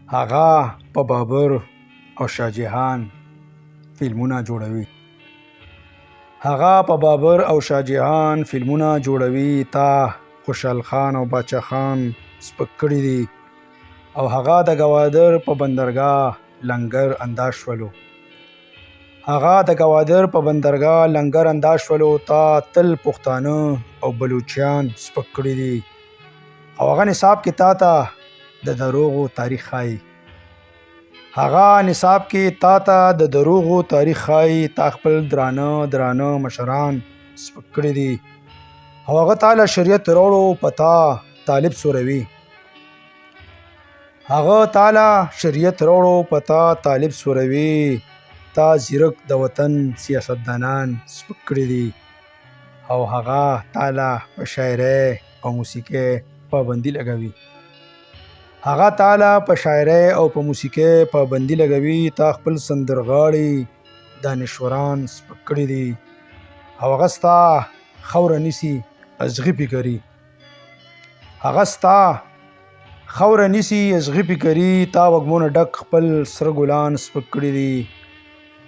هغه په بابر او شاهجهان فلمونه جوړوي. هغه په بابر او شاهجهان فلمونه جوړوي. تا خوشحال خان او باچا خان سپک کړي دي او هغه د ګوادر په بندرګاه لنګر انداز شولو. هغه د ګوادر په بندرګاه لنګر انداز شولو. تا تل پښتانه او بلوچیان سپک کړي دي او هغه نصاب کې تا ته د دروغو تاریخ ښایي. هغه نصاب کې تا ته د دروغو تاریخ ښایي. تا خپل درانه مشران سپک کړي دي او هغه تاله شریعت راوړو په تا طالب سوروي. هغه تاله شریعت راوړو په تا طالب سوروي. تا زیرک د وطن سیاستدانان سپک کړي دي او هغه تاله په شاعرۍ او موسیقۍ پابندي لګوي. هغه تاله په شاعرۍ او په موسیقۍ پابندي لګوي. تا خپل سندرغاړي دانشوران سپک کړي دي او هغه ستا خوره نیسي ازغي پیکري. هغه ستا خوره نیسي ازغي پیکري. تا وږمونه ډک خپل سره ګلان سپک کړي دي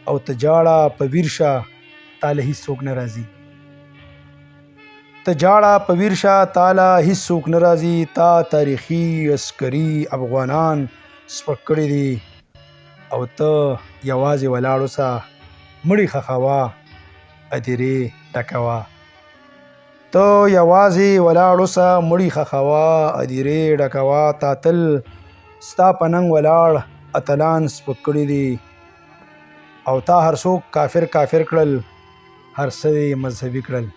او ته جاړه په ویر شه تاله هیڅوک نه راځي. ته جاړه په ویر شه تاله هیڅوک نه راځي. تا تاریخي عسکري افغانان سپک کړي دي او ته یوازې ولاړ اوسه مړي ښخوه هدیرې ډکوه. ته یوازې ولاړ اوسه مړي ښخوه هدیرې ډکوه. تا تل ستا په ننګ ولاړ اتلان سپک کړي دي او تا هر څوک کافر کړل هر څه یې مذهبي کړل.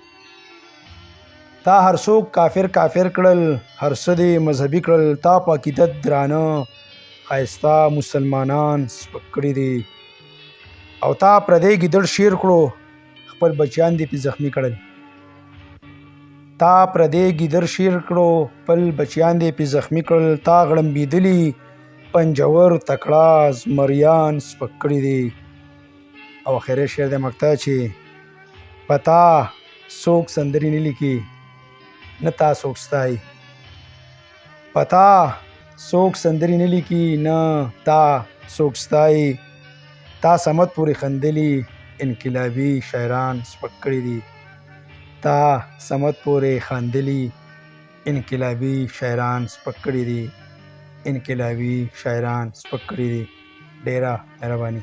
تا هر څوک کافر کړل هر څه دې مذهبي کړل. تا په عقیدت درانه ښایسته مسلمانان سپک کړي دي او تا پردی ګیدړ شیر کړو خپل بچیان دې پې زخمي کړل. تا پردی ګیدړ شیر کړو خپل بچیان دې پې زخمي کړل. تا غړمبېدلي پنجور تکړه زمریان سپک کړي دي او اخري شعر د مقطع چې په تا څوک سندرې نه لیکي نه تا څوک ستایي. په تا څوک سندرې نه لیکي نه تا څوک ستایي. تا صمد پورې خندلي انقلابي شاعران سپک کړي دي. تا صمد پورې خندلي انقلابي شاعران سپک کړي دي. انقلابي شاعران سپک کړي دي. ډیره مهرباني.